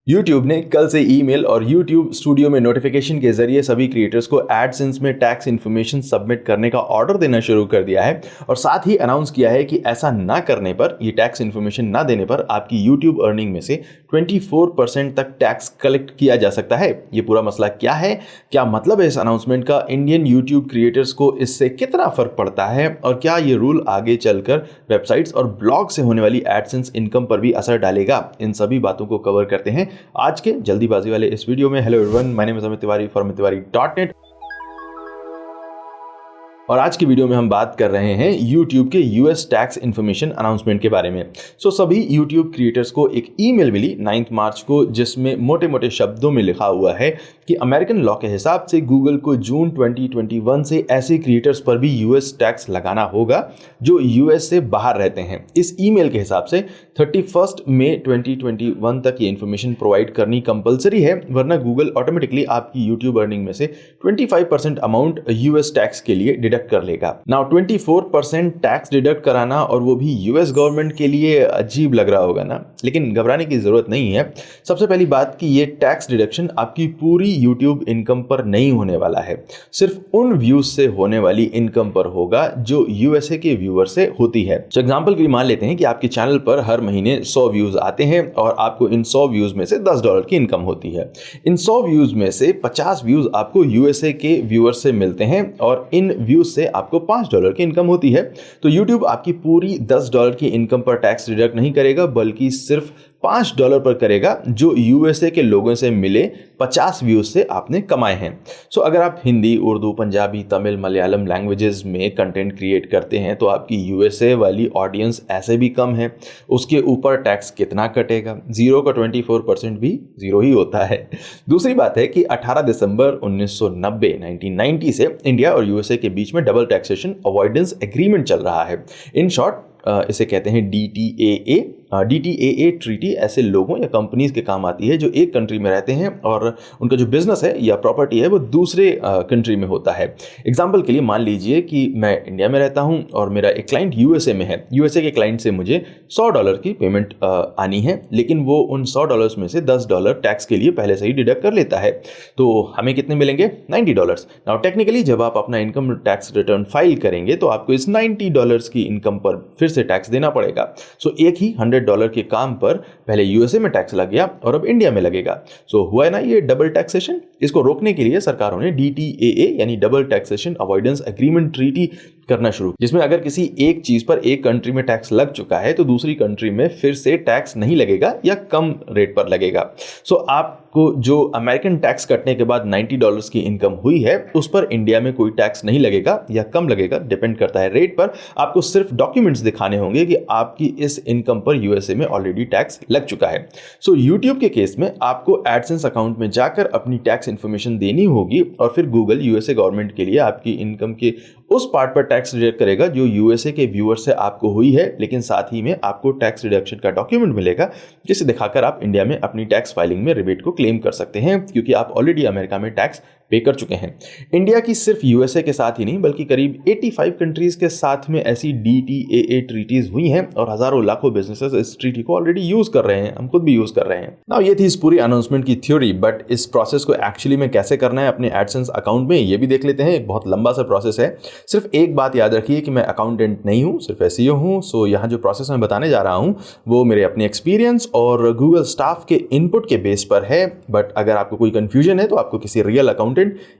YouTube ने कल से ईमेल और YouTube स्टूडियो में नोटिफिकेशन के जरिए सभी क्रिएटर्स को एडसेंस में टैक्स इन्फॉर्मेशन सबमिट करने का ऑर्डर देना शुरू कर दिया है और साथ ही अनाउंस किया है कि ऐसा ना करने पर, ये टैक्स इन्फॉर्मेशन ना देने पर आपकी YouTube अर्निंग में से 24% तक टैक्स कलेक्ट किया जा सकता है। ये पूरा मसला क्या है, क्या मतलब है इस अनाउंसमेंट का, इंडियन YouTube क्रिएटर्स को इससे कितना फर्क पड़ता है और क्या ये रूल आगे चलकर वेबसाइट्स और ब्लॉग से होने वाली एडसेंस इनकम पर भी असर डालेगा, इन सभी बातों को कवर करते हैं आज के जल्दीबाजी वाले इस वीडियो में। Hello everyone, my name is Amit Tiwari from tiwari.net और आज की वीडियो में हम बात कर रहे हैं YouTube के US टैक्स इन्फॉर्मेशन अनाउंसमेंट के बारे में। सभी YouTube क्रिएटर्स को एक ईमेल मिली 9 मार्च को, जिसमें मोटे मोटे शब्दों में लिखा हुआ है कि अमेरिकन लॉ के हिसाब से गूगल को जून 2021 से ऐसे क्रिएटर्स पर भी US टैक्स लगाना होगा जो US से बाहर रहते हैं। इस ईमेल के हिसाब से 31 मई 2021 तक ये इन्फॉर्मेशन प्रोवाइड करनी कंपलसरी है, वरना गूगल ऑटोमेटिकली आपकी YouTube अर्निंग में से 25% अमाउंट US टैक्स के लिए डिडक्ट कर लेगा। नाउ 24% टैक्स डिडक्ट कराना और वो भी US गवर्नमेंट के लिए अजीब लग रहा होगा ना, लेकिन घबराने की जरूरत नहीं है। सबसे पहली बात कि ये टैक्स डिडक्शन आपकी पूरी YouTube इनकम पर नहीं होने वाला है, सिर्फ उन व्यूज से होने वाली इनकम पर होगा जो USA के व्यूअर से होती है। एग्जांपल के लिए मान लेते हैं कि आपके चैनल पर हर महीने 100 व्यूज आते हैं और आपको इन 100 व्यूज में से $10 की इनकम होती है। इन 100 व्यूज में से 50 व्यूज आपको USA के व्यूअर से मिलते हैं और इन व्यूज से आपको $5 की इनकम होती है। तो YouTube आपकी पूरी $10 की इनकम पर टैक्स डिडक्ट नहीं करेगा, बल्कि सिर्फ $5 पर करेगा जो USA के लोगों से मिले 50 व्यूज से आपने कमाए हैं। अगर आप हिंदी, उर्दू, पंजाबी, तमिल, मलयालम लैंग्वेजेस में कंटेंट क्रिएट करते हैं तो आपकी USA वाली ऑडियंस ऐसे भी कम है, उसके ऊपर टैक्स कितना कटेगा? 0 का 24% भी 0 ही होता है। दूसरी बात है कि 18 दिसंबर 1990 से इंडिया और USA के बीच में डबल टैक्सेशन अवॉइडेंस एग्रीमेंट चल रहा है। इन शॉर्ट इसे कहते हैं DTAA। DTAA ट्रीटी ऐसे लोगों या कंपनीज के काम आती है जो एक कंट्री में रहते हैं और उनका जो बिजनेस है या प्रॉपर्टी है वो दूसरे कंट्री में होता है। एग्जांपल के लिए मान लीजिए कि मैं इंडिया में रहता हूं और मेरा एक क्लाइंट USA में है। USA के क्लाइंट से मुझे $100 की पेमेंट आनी है, लेकिन वो उन $100 में से $10 टैक्स के लिए पहले से ही डिडक्ट कर लेता है। तो हमें कितने मिलेंगे? $90। नाउ टेक्निकली जब आप अपना इनकम टैक्स रिटर्न फाइल करेंगे तो आपको इस $90 की इनकम पर फिर से टैक्स देना पड़ेगा। एक ही $100 के काम पर पहले USA में टैक्स लग गया और अब इंडिया में लगेगा। हुआ है ना ये डबल टैक्सेशन। इसको रोकने के लिए सरकारों ने DTAA यानी double taxation avoidance agreement treaty करना शुरू, जिसमें अगर किसी एक चीज पर एक कंट्री में टैक्स लग चुका है तो दूसरी कंट्री में फिर से टैक्स नहीं लगेगा या कम रेट पर लगेगा। आपको जो अमेरिकन टैक्स कटने के बाद $90 की इनकम हुई है उस पर इंडिया में कोई टैक्स नहीं लगेगा या कम लगेगा, डिपेंड करता है रेट पर। आपको सिर्फ डॉक्यूमेंट्स दिखाने होंगे कि आपकी इस इनकम पर USA में ऑलरेडी टैक्स लग चुका है। YouTube के केस में आपको एडसेंस अकाउंट में जाकर अपनी टैक्स इंफॉर्मेशन देनी होगी और फिर गूगल USA गवर्नमेंट के लिए आपकी इनकम के उस पार्ट पर टैक्स डिडक्ट करेगा जो USA के व्यूअर से आपको हुई है, लेकिन साथ ही में आपको टैक्स रिडक्शन का डॉक्यूमेंट मिलेगा जिसे दिखाकर आप इंडिया में अपनी टैक्स फाइलिंग में रिबेट को क्लेम कर सकते हैं, क्योंकि आप ऑलरेडी अमेरिका में टैक्स पे कर चुके हैं। इंडिया की सिर्फ USA के साथ ही नहीं बल्कि करीब 85 कंट्रीज के साथ में ऐसी DTAA ट्रीटीज हुई हैं और हजारों लाखों बिजनेसेस इस ट्रीटी को ऑलरेडी यूज कर रहे हैं। हम खुद भी यूज कर रहे हैं। नाउ ये थी इस पूरी अनाउंसमेंट की थ्योरी, बट इस प्रोसेस को एक्चुअली में कैसे करना है अपने एडसेंस अकाउंट में, ये भी देख लेते हैं। एक बहुत लंबा सा प्रोसेस है। सिर्फ एक बात याद रखिए कि मैं अकाउंटेंट नहीं हूँ, सिर्फ SEO हूँ। यहाँ जो प्रोसेस मैं बताने जा रहा हूँ वो मेरे अपने एक्सपीरियंस और गूगल स्टाफ के इनपुट के बेस पर है। बट अगर आपको कोई कंफ्यूजन है तो आपको किसी रियल अकाउंटेंट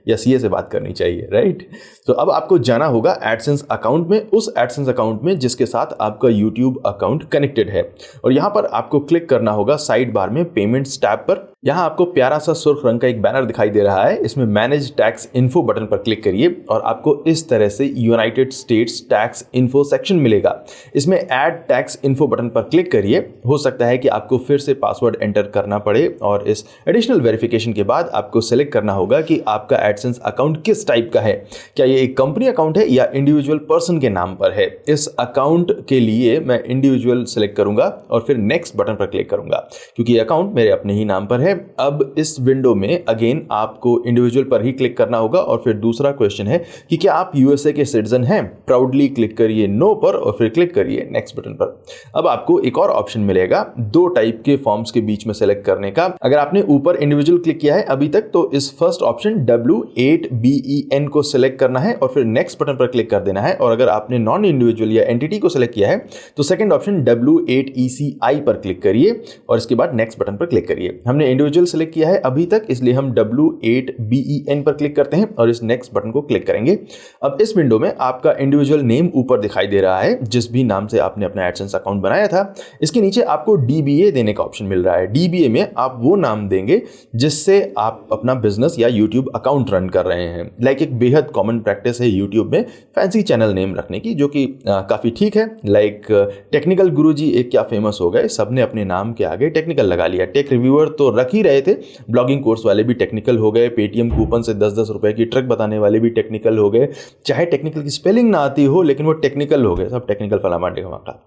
या CA से बात करनी चाहिए, राइट? अब आपको जाना होगा एडसेंस अकाउंट में, उस एडसेंस अकाउंट में जिसके साथ आपका YouTube अकाउंट कनेक्टेड है, और यहाँ पर आपको क्लिक करना होगा साइड बार में पेमेंट्स टैब पर। यहाँ आपको प्यारा सा सुर्ख रंग का एक बैनर दिखाई दे रहा है, इसमें मैनेज टैक्स इन्फो बटन पर क्लिक करिए और आपको इस तरह से United states tax info section मिलेगा। इसमें ऐड टैक्स इन्फो बटन पर क्लिक करिए। हो सकता है कि आपको फिर से पासवर्ड एंटर करना पड़े और इस एडिशनल वेरिफिकेशन के बाद आपको सेलेक्ट करना होगा कि आपका एडसेंस अकाउंट किस टाइप का है। क्या ये एक कंपनी अकाउंट है या इंडिविजुअल पर्सन के नाम पर है? इस अकाउंट के लिए मैं इंडिविजुअल सेलेक्ट करूंगा और फिर नेक्स्ट बटन पर क्लिक करूंगा, क्योंकि अकाउंट मेरे अपने ही नाम पर है है। अब इस विंडो में अगेन आपको इंडिविजुअल पर ही क्लिक करना होगा और फिर दूसरा क्वेश्चन है कि क्या आप यूएसए के सिटीजन हैं। प्राउडली क्लिक करिए नो पर और फिर क्लिक करिए नेक्स्ट बटन पर। अब आपको एक और ऑप्शन मिलेगा दो टाइप के फॉर्म्स के बीच में सेलेक्ट करने का। अगर आपने ऊपर इंडिविजुअल क्लिक किया है अभी तक तो इस फर्स्ट ऑप्शन W8BEN को सिलेक्ट करना है और फिर नेक्स्ट बटन पर क्लिक कर देना है। और अगर आपने नॉन इंडिविजुअल या एंटिटी को सिलेक्ट किया है तो सेकंड ऑप्शन W8ECI पर क्लिक करिए और इसके बाद नेक्स्ट बटन पर क्लिक करिए। हमने इंडिविजुअल सिलेक्ट किया है अभी तक, इसलिए हम W8BEN पर क्लिक करते हैं और इस नेक्स्ट बटन को क्लिक करेंगे। अब इस विंडो में आपका इंडिविजुअल नेम ऊपर दिखाई दे रहा है, जिस भी नाम से आपने अपना एडसेंस अकाउंट बनाया था। इसके नीचे आपको DBA देने का ऑप्शन मिल रहा है। DBA में आप वो नाम देंगे जिससे आप अपना बिजनेस या यूट्यूब अकाउंट रन कर रहे हैं। लाइक एक बेहद कॉमन प्रैक्टिस है यूट्यूब में फैंसी चैनल नेम रखने की, जो कि काफी ठीक है। लाइक टेक्निकल गुरुजी एक क्या फेमस हो गए, सबने अपने नाम के आगे टेक्निकल लगा लिया। टेक रिव्यूअर तो रख ही रहे थे, ब्लॉगिंग कोर्स वाले भी टेक्निकल हो गए, पेटीएम कूपन से 10-10 रुपए की ट्रिक बताने वाले भी टेक्निकल हो गए। चाहे टेक्निकल की स्पेलिंग ना आती हो लेकिन वो टेक्निकल हो गए, सब टेक्निकल फला मांडे का।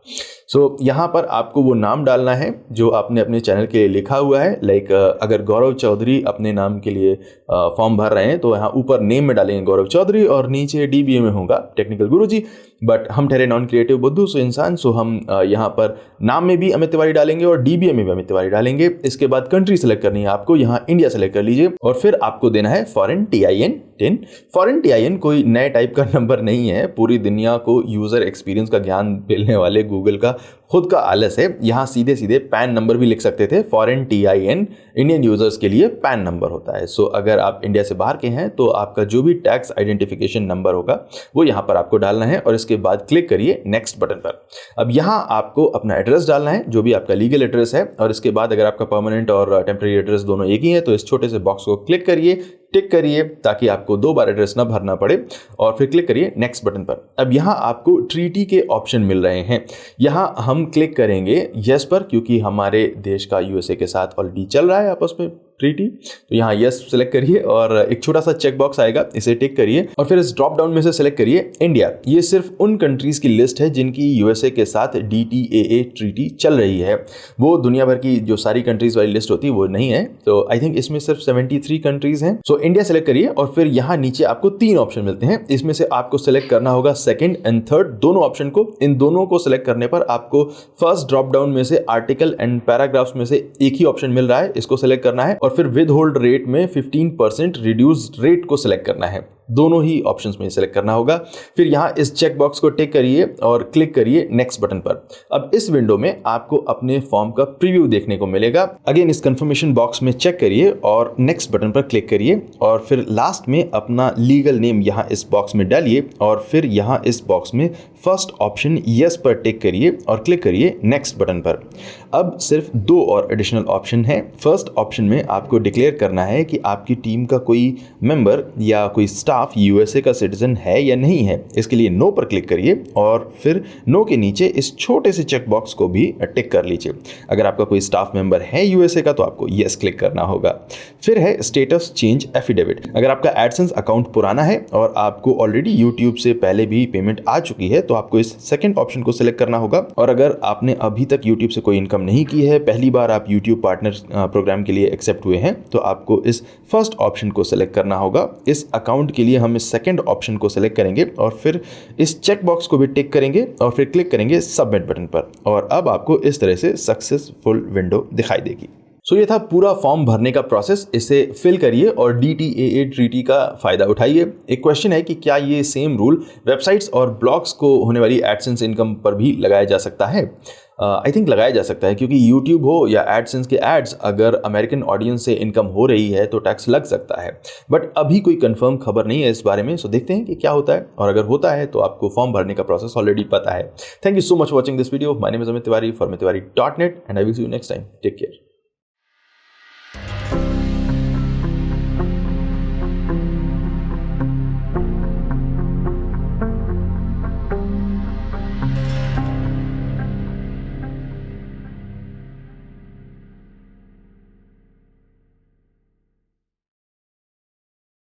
सो यहाँ पर आपको वो नाम डालना है जो आपने अपने चैनल के लिए लिखा हुआ है। लाइक अगर गौरव चौधरी अपने नाम के लिए फॉर्म भर रहे हैं तो यहाँ ऊपर नेम में डालेंगे गौरव चौधरी और नीचे DBA में होगा टेक्निकल गुरुजी। बट हम ठहरे नॉन क्रिएटिव बुद्धू सो इंसान, सो हम यहाँ पर नाम में भी अमित तिवारी डालेंगे और DBA में भी अमित तिवारी डालेंगे। इसके बाद कंट्री सेलेक्ट करनी है आपको, यहाँ इंडिया सेलेक्ट कर लीजिए और फिर आपको देना है फॉरेन TIN 10। फॉरेन TIN कोई नए टाइप का नंबर नहीं है, पूरी दुनिया को यूजर एक्सपीरियंस का ज्ञान देने वाले गूगल का खुद का आलस है। यहाँ सीधे सीधे पैन नंबर भी लिख सकते थे। फॉरेन TIN इंडियन यूजर्स के लिए पैन नंबर होता है। सो अगर आप इंडिया से बाहर के हैं तो आपका जो भी टैक्स आइडेंटिफिकेशन नंबर होगा वो यहाँ पर आपको डालना है और इसके बाद क्लिक करिए नेक्स्ट बटन पर। अब यहाँ आपको अपना एड्रेस डालना है, जो भी आपका लीगल एड्रेस है। और इसके बाद अगर आपका परमानेंट और टेम्परेरी एड्रेस दोनों एक ही है तो इस छोटे से बॉक्स को क्लिक करिए, टिक करिए ताकि आपको 2 बार एड्रेस ना भरना पड़े और फिर क्लिक करिए नेक्स्ट बटन पर। अब यहाँ आपको ट्रीटी के ऑप्शन मिल रहे हैं। यहाँ हम क्लिक करेंगे यस पर, क्योंकि हमारे देश का यूएसए के साथ ऑलरेडी चल रहा है आपस में ट्रीटी। तो यहाँ यस सिलेक्ट करिए और एक छोटा सा चेक बॉक्स आएगा, इसे टिक करिए और फिर इस ड्रॉप डाउन में से सिलेक्ट करिए इंडिया। ये सिर्फ उन कंट्रीज की लिस्ट है जिनकी यूएसए के साथ DTAA ट्रीटी चल रही है। वो दुनिया भर की जो सारी कंट्रीज वाली लिस्ट होती है वो नहीं है। तो आई थिंक इसमें सिर्फ 73 कंट्रीज हैं। सो इंडिया सेलेक्ट करिए और फिर यहाँ नीचे आपको 3 ऑप्शन मिलते हैं। इसमें से आपको सिलेक्ट करना होगा सेकंड एंड थर्ड दोनों ऑप्शन को। इन दोनों को सिलेक्ट करने पर आपको फर्स्ट ड्रॉप डाउन में से आर्टिकल एंड पैराग्राफ्स में से एक ही ऑप्शन मिल रहा है, इसको सिलेक्ट करना है और फिर विद होल्ड रेट में 15% रिड्यूस्ड रेट को सिलेक्ट करना है। दोनों ही ऑप्शंस में सिलेक्ट करना होगा। फिर यहाँ इस चेक बॉक्स को टिक करिए और क्लिक करिए नेक्स्ट बटन पर। अब इस विंडो में आपको अपने फॉर्म का प्रीव्यू देखने को मिलेगा। अगेन इस कंफर्मेशन बॉक्स में चेक करिए और नेक्स्ट बटन पर क्लिक करिए और फिर लास्ट में अपना लीगल नेम यहाँ इस बॉक्स में डालिए और फिर यहाँ इस बॉक्स में फर्स्ट ऑप्शन यस पर टिक करिए और क्लिक करिए नेक्स्ट बटन पर। अब सिर्फ 2 और एडिशनल ऑप्शन है। फर्स्ट ऑप्शन में आपको डिक्लेयर करना है कि आपकी टीम का कोई मेंबर या कोई स्टाफ यूएसए का सिटीजन है या नहीं है। इसके लिए नो पर क्लिक करिए और फिर नो के नीचे इस छोटे से चेक बॉक्स को भी टिक कर लीजिए। अगर आपका कोई स्टाफ मेंबर है यूएसए का तो आपको यस क्लिक करना होगा। फिर है स्टेटस चेंज एफिडेविट। अगर आपका एडसेंस अकाउंट पुराना है और आपको ऑलरेडी यूट्यूब से पहले भी पेमेंट आ चुकी है तो आपको इस सेकंड ऑप्शन को सिलेक्ट करना होगा। और अगर आपने अभी तक यूट्यूब से कोई इनकम नहीं की है, पहली बार आप यूट्यूब पार्टनर प्रोग्राम के लिए एक्सेप्ट हुए हैं, तो आपको इस फर्स्ट ऑप्शन को सिलेक्ट करना होगा। इस अकाउंट के लिए हम इस सेकंड ऑप्शन को सिलेक्ट करेंगे और फिर इस चेक बॉक्स को भी टिक करेंगे और फिर क्लिक करेंगे सबमिट बटन पर और अब आपको इस तरह से सक्सेसफुल विंडो दिखाई देगी। सो ये था पूरा फॉर्म भरने का प्रोसेस। इसे फिल करिए और DTAA ट्रीटी का फायदा उठाइए। एक क्वेश्चन है कि क्या ये सेम रूल वेबसाइट्स और ब्लॉग्स को होने वाली एडसेंस इनकम पर भी लगाया जा सकता है? आई थिंक लगाया जा सकता है, क्योंकि यूट्यूब हो या एडसेंस के एड्स अगर अमेरिकन ऑडियंस से इनकम हो रही है तो टैक्स लग सकता है। बट अभी कोई कंफर्म खबर नहीं है इस बारे में, सो देखते हैं कि क्या होता है। और अगर होता है तो आपको फॉर्म भरने का प्रोसेस ऑलरेडी पता है। Thank you so much watching this video. My name is Amit Tiwari for amittiwari.net and I will see you next time. Take care.